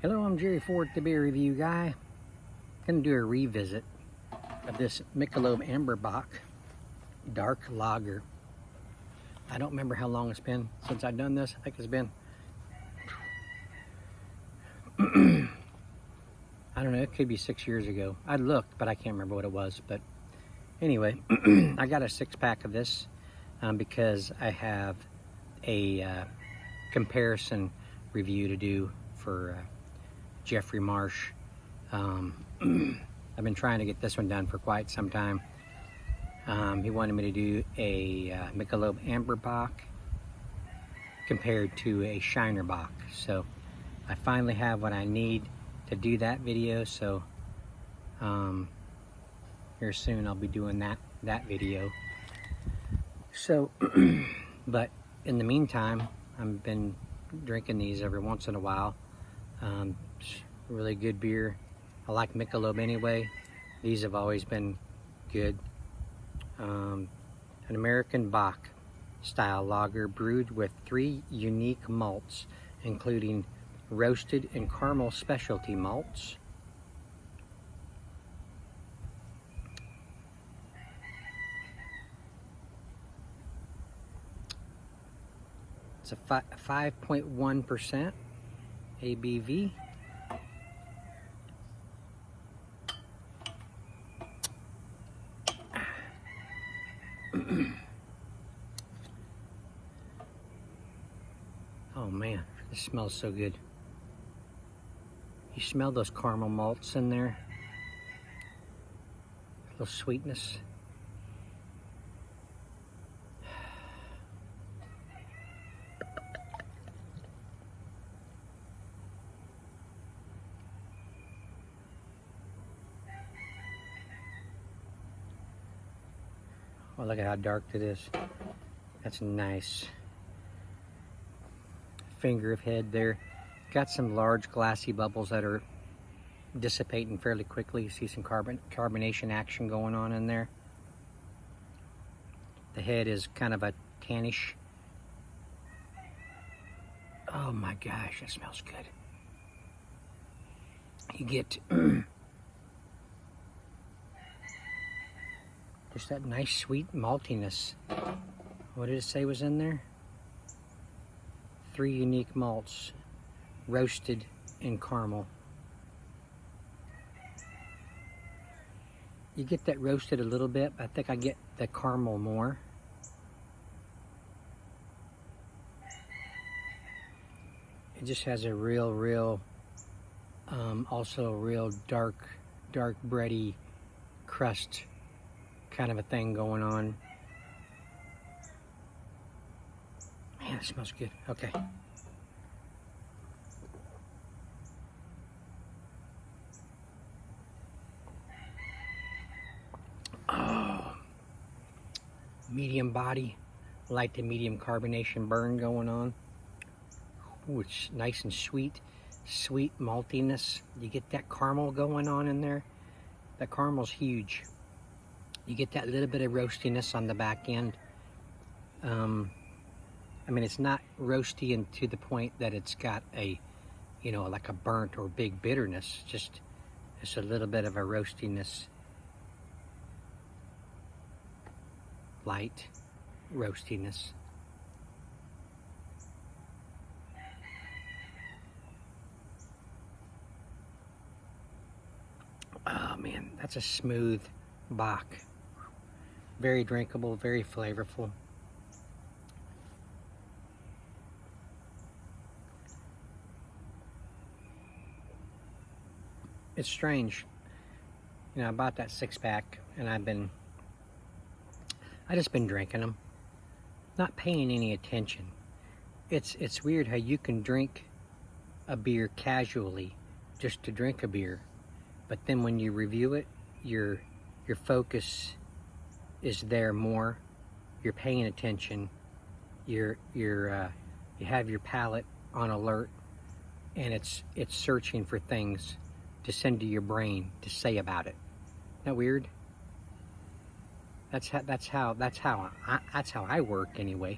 Hello, I'm Jerry Ford, the beer review guy. Gonna do a revisit of this Michelob Amber Bock Dark Lager. I don't remember how long it's been since I've done this. I think it's been, I don't know, it could be 6 years ago. I looked, but I can't remember what it was. But anyway, I got a 6-pack of this because I have a comparison review to do for Jeffrey Marsh. I've been trying to get this one done for quite some time. He wanted me to do a Michelob Amber Bock compared to a Shiner Bock. So I finally have what I need to do that video. So here soon I'll be doing that video. So, but in the meantime, I've been drinking these every once in a while. Really good beer. I like Michelob anyway. These have always been good. An American Bock style lager brewed with 3 unique malts, including roasted and caramel specialty malts, it's a 5.1% ABV. Oh man, this smells so good. You smell those caramel malts in there? A little sweetness. Oh, look at how dark it is. That's nice. Finger of head there. Got some large glassy bubbles that are dissipating fairly quickly. You see some carbonation action going on in there. The head is kind of a tannish. Oh my gosh, that smells good. You get just that nice sweet maltiness. What did it say was in there? 3 unique malts, roasted and caramel. You get that roasted a little bit. I think I get the caramel more. It just has a real, also a real dark bready crust kind of a thing going on. Man, it smells good. Okay. Oh, medium body, light to medium carbonation burn going on. Ooh, it's nice and sweet maltiness. You get that caramel going on in there. That caramel's huge. You get that little bit of roastiness on the back end. I mean, it's not roasty and to the point that it's got a, you know, like a burnt or big bitterness. Just a little bit of a roastiness. Light roastiness. Oh man, that's a smooth Bock. Very drinkable, very flavorful. It's strange. You know, I bought that 6-pack and I just been drinking them, not paying any attention. It's weird how you can drink a beer casually, just to drink a beer, but then when you review it, your focus is there more. You're paying attention. You have your palate on alert, and it's searching for things to send to your brain to say about it. Isn't that weird? That's how I work anyway.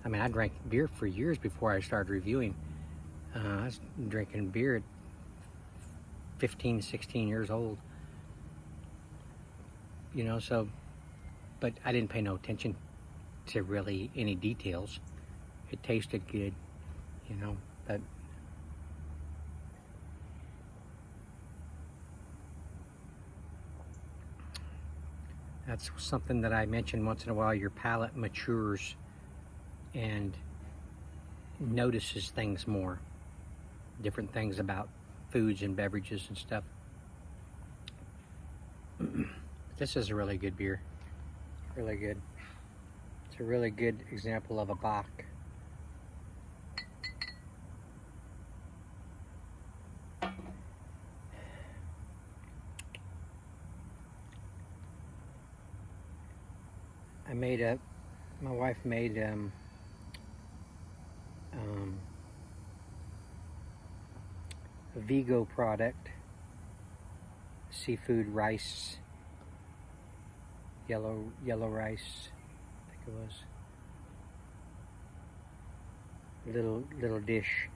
I mean, I drank beer for years before I started reviewing. I was drinking beer at 15, 16 years old. You know, so, but I didn't pay no attention to really any details. It tasted good, you know, but that's something that I mention once in a while. Your palate matures and notices things more, different things about foods and beverages and stuff. This is a really good beer, really good. It's a really good example of a Bock. My wife made a Vigo product, seafood rice, yellow rice, I think it was. Little dish,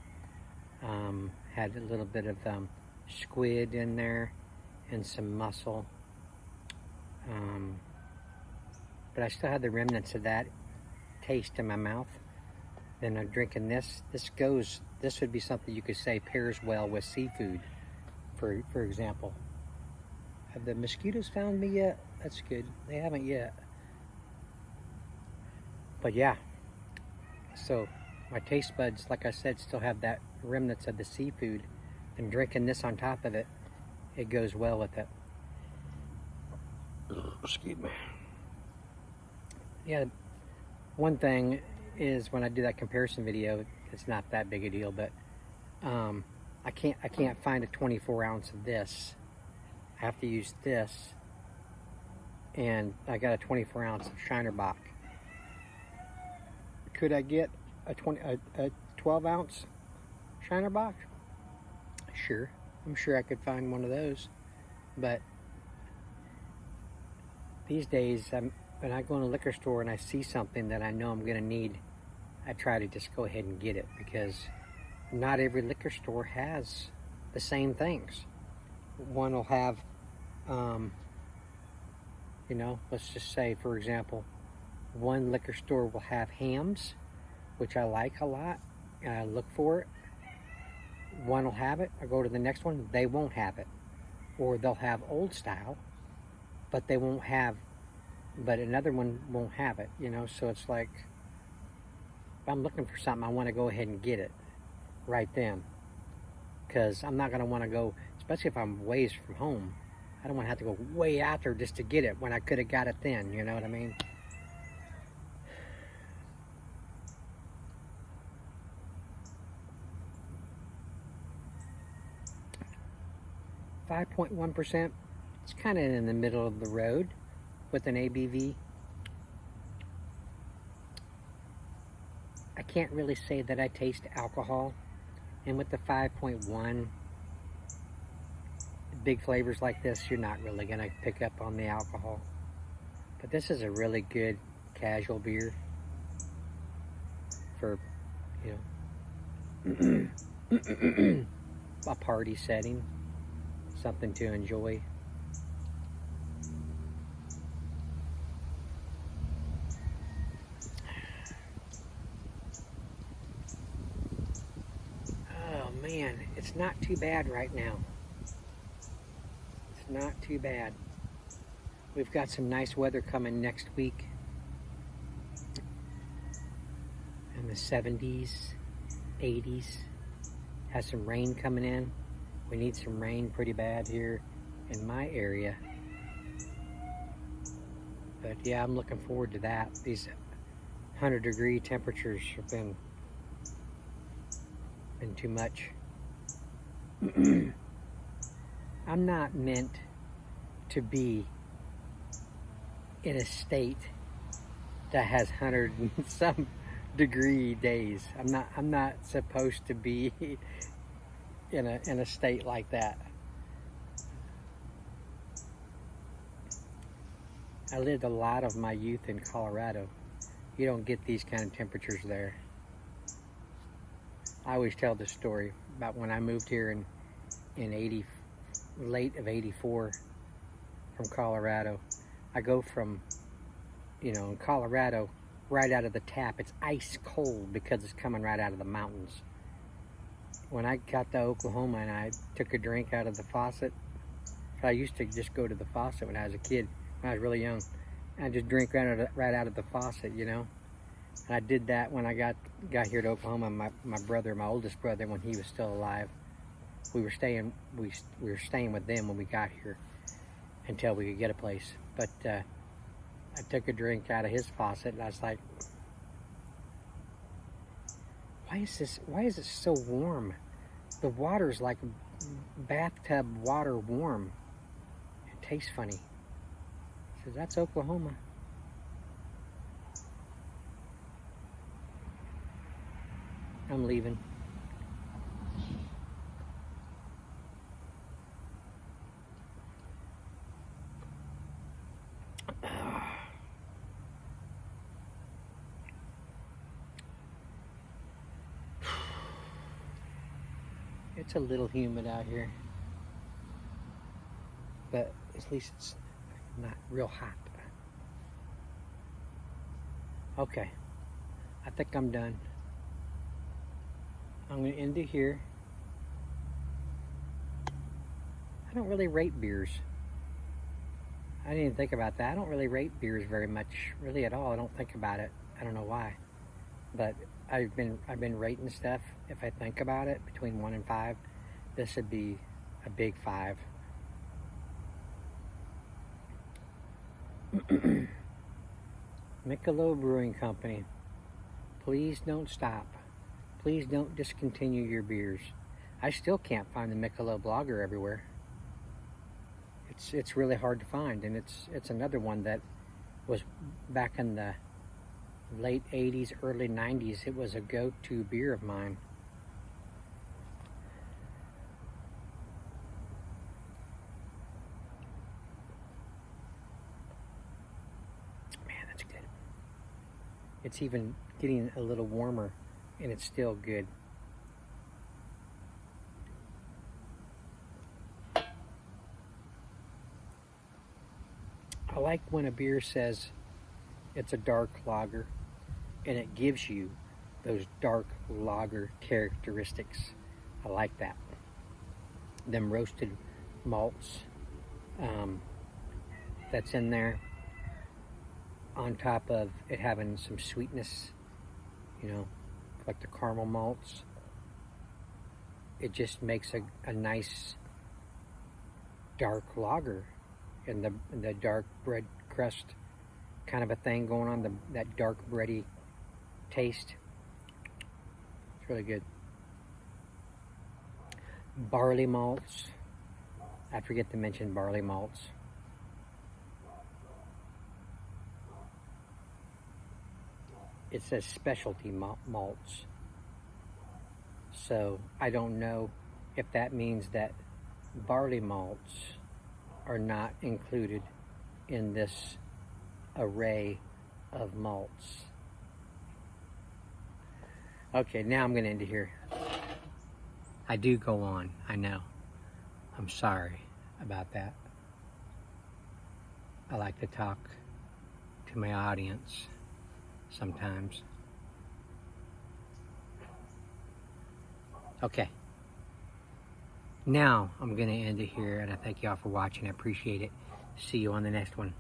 had a little bit of squid in there and some mussel. But I still had the remnants of that taste in my mouth. Then I'm drinking this. This would be something you could say pairs well with seafood, for example. Have the mosquitoes found me yet? That's good. They haven't yet. But yeah, so my taste buds, like I said, still have that remnants of the seafood. And drinking this on top of it, it goes well with it. Excuse me. Yeah, one thing is when I do that comparison video, it's not that big a deal, but I can't find a 24 ounce of this. I have to use this, and I got a 24 ounce of Shiner Bock. Could I get a 12 ounce Shiner Bock? Sure, I'm sure I could find one of those, but these days when I go in a liquor store and I see something that I know I'm gonna need, I try to just go ahead and get it, because not every liquor store has the same things. One will have, you know, let's just say, for example, one liquor store will have hams, which I like a lot, and I look for it. One will have it, I go to the next one, they won't have it. Or they'll have old style, but they won't have, but another one won't have it, you know, so it's like, if I'm looking for something, I want to go ahead and get it right then, because I'm not going to want to go, especially if I'm ways from home, I don't want to have to go way out there just to get it when I could have got it then, you know what I mean? .1%. It's kind of in the middle of the road with an ABV. I can't really say that I taste alcohol, and with the 5.1, big flavors like this, you're not really going to pick up on the alcohol. But this is a really good casual beer for, you know, a party setting, something to enjoy. Oh man, it's not too bad right now. It's not too bad. We've got some nice weather coming next week. In the 70s, 80s. Has some rain coming in. We need some rain pretty bad here in my area. But yeah, I'm looking forward to that. These 100-degree temperatures have been too much. I'm not meant to be in a state that has 100 and some degree days. I'm not supposed to be in a state like that. I lived a lot of my youth in Colorado. You don't get these kind of temperatures there. I always tell this story about when I moved here in late of 84 from Colorado. I go from, you know, in Colorado, right out of the tap, it's ice cold because it's coming right out of the mountains. When I got to Oklahoma and I took a drink out of the faucet, I used to just go to the faucet when I was a kid, when I was really young. I just drink right out of the faucet, you know. And I did that when I got here to Oklahoma. My brother, my oldest brother, when he was still alive, we were staying with them when we got here until we could get a place. But I took a drink out of his faucet and I was like, why is it so warm? The water's like bathtub water warm. It tastes funny. He says, that's Oklahoma. I'm leaving. It's a little humid out here, but at least it's not real hot. Okay, I think I'm done. I'm going to end it here. I don't really rate beers. I didn't even think about that. I don't really rate beers very much, really at all. I don't think about it. I don't know why, but I've been rating stuff. If I think about it, between 1 and 5, this would be a big 5. Michelob Brewing Company, please don't stop. Please don't discontinue your beers. I still can't find the Michelob Lager everywhere. It's really hard to find, and it's another one that was back in the late 80s, early 90s. It was a go-to beer of mine. Man, that's good. It's even getting a little warmer, and it's still good. I like when a beer says it's a dark lager, and it gives you those dark lager characteristics. I like that. Them roasted malts that's in there, on top of it having some sweetness, you know, like the caramel malts. It just makes a nice dark lager, and the dark bread crust kind of a thing going on, that dark bready taste. It's really good. Barley malts. I forget to mention barley malts. It says specialty malts. So I don't know if that means that barley malts are not included in this array of malts. Okay, now I'm going to end it here. I do go on, I know. I'm sorry about that. I like to talk to my audience sometimes. Okay. Now I'm going to end it here, and I thank y'all for watching. I appreciate it. See you on the next one.